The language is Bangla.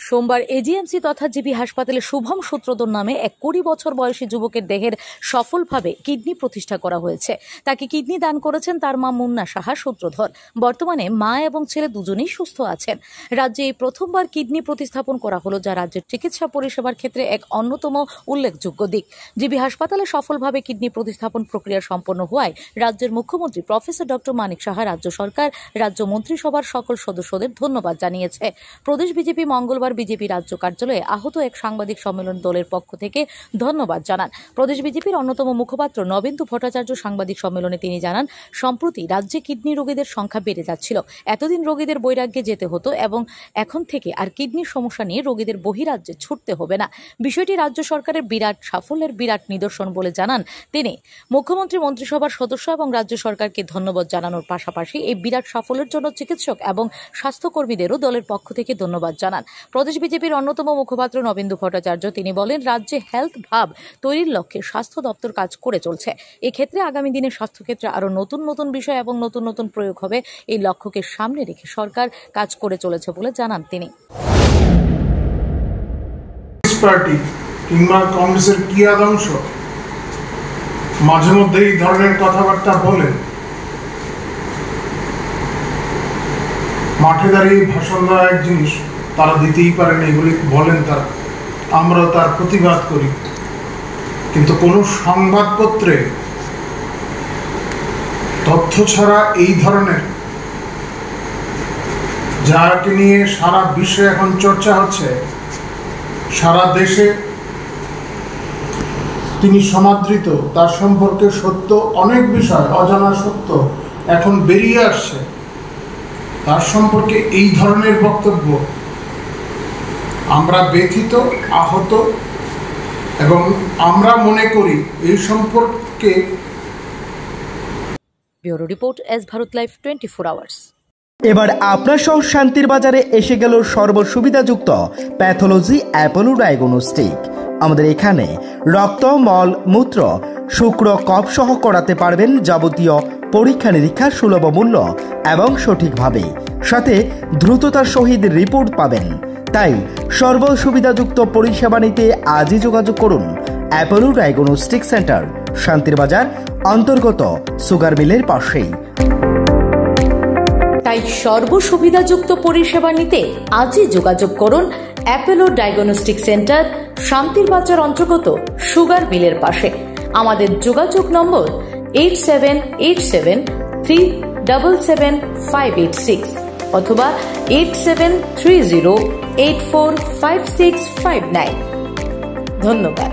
সোমবার এজিএমসি তথা জিবি হাসপাতালে শুভম সূত্রধর নামে এক 20 বছর বয়সী যুবকের দেহের সফলভাবে কিডনি প্রতিষ্ঠা করা হয়েছে। তাকে কিডনি দান করেছেন তার মা মুন্না সাহা সূত্রধর। বর্তমানে মা এবং ছেলে দুজনেই সুস্থ আছেন। রাজ্যে এই প্রথমবার কিডনি প্রতিস্থাপন করা হলো, যা রাজ্যের চিকিৎসা পরিষেবার ক্ষেত্রে এক অন্যতম উল্লেখযোগ্য দিক। জিবি হাসপাতালে সফলভাবে কিডনি প্রতিস্থাপন প্রক্রিয়া সম্পন্ন হওয়ায় রাজ্যের মুখ্যমন্ত্রী প্রফেসর ডক্টর মানিক সাহা, রাজ্য সরকার, রাজ্য মন্ত্রিসভার সকল সদস্যদের ধন্যবাদ জানিয়েছে। প্রদেশ বিজেপি মঙ্গলবার বিজেপি রাজ্য কার্যালয়ে আহত এক সাংবাদিক সম্মেলন দলের পক্ষ থেকে ধন্যবাদ জানান। প্রদেশ বিজেপির অন্যতম মুখপাত্র নবেন্দু ভট্টাচার্য সাংবাদিক সম্মেলনে তিনি জানান, সম্প্রতি রাজ্যে কিডনি রোগীদের সংখ্যা বেড়ে যাচ্ছিল। এতদিন রোগীদের বৈরাগ্যে যেতে হতো এবং এখন থেকে আর কিডনির সমস্যা নিয়ে রোগীদের বহিরাজ্যে ছুটতে হবে না। বিষয়টি রাজ্য সরকারের বিরাট সাফল্যের বিরাট নিদর্শন বলে জানান তিনি। মুখ্যমন্ত্রী, মন্ত্রিসভার সদস্য এবং রাজ্য সরকারকে ধন্যবাদ জানানোর পাশাপাশি এই বিরাট সাফল্যের জন্য চিকিৎসক এবং স্বাস্থ্যকর্মীদেরও দলের পক্ষ থেকে ধন্যবাদ জানান। প্রদেশ বিজেপির অন্যতম মুখপাত্র নবেন্দু ভট্টাচার্য তিনি বলেন, রাজ্যে হেলথ হাব তৈরির লক্ষ্যে স্বাস্থ্য দপ্তর কাজ করে চলছে। এক্ষেত্রে আগামী দিনে স্বাস্থ্যক্ষেত্রে আরো নতুন নতুন বিষয় এবং নতুন নতুন প্রয়োগ হবে। এই লক্ষ্যকে সামনে রেখে সরকার কাজ করে চলেছে বলে জানান তিনি। পার্টি কিংবা কংগ্রেসের কি আদর্শ মাঝে মধ্যে এই ধরনের কথাবার্তা বলে, মাঠে দাঁড়িয়ে ভাষণ দেওয়া এক জিনিস, তারা দিতেই পারেন, এগুলি বলেন তারা, আমরাও তার প্রতিবাদ করি। কিন্তু কোনো সংবাদপত্রে তথ্য ছাড়া এই ধরনের, যাকে নিয়ে সারা বিশ্বে এখন চর্চা হচ্ছে, সারা দেশে তিনি সমাদৃত, তার সম্পর্কে সত্য অনেক বিষয়, অজানা সত্য এখন বেরিয়ে আসছে, তার সম্পর্কে এই ধরনের বক্তব্য আমরা ব্যথিত, আহত, এবং আমরা মনে করি এই সম্পর্কে। Bureau report, S Bharat live 24 hours. এবার আপনার সহ শান্তির বাজারে এসে গেল সর্বসুবিধাযুক্ত প্যাথোলজি অ্যাপোলো ডায়াগনস্টিক। আমাদের এখানে রক্ত, মল, মূত্র, শুক্র, কফ সহ করাতে পারবেন যাবতীয় পরীক্ষা নিরীক্ষা সুলভ মূল্য এবং সঠিকভাবে, সাথে দ্রুততার সহিত রিপোর্ট পাবেন। তাই সর্বসুবিধাযুক্ত পরিষেবা নিতে আজই যোগাযোগ করুন অ্যাপোলো ডায়াগনস্টিক সেন্টার, শান্তির বাজার অন্তর্গত সুগার মিলের পাশেই। তাই সর্বসুবিধাযুক্ত পরিষেবা নিতে আজই যোগাযোগ করুন অ্যাপোলো ডায়াগনস্টিক সেন্টার, শান্তির বাজার অন্তর্গত সুগার মিলের পাশে। আমাদের যোগাযোগ নম্বর 8787377586 অথবা 8730845659। ধন্যবাদ।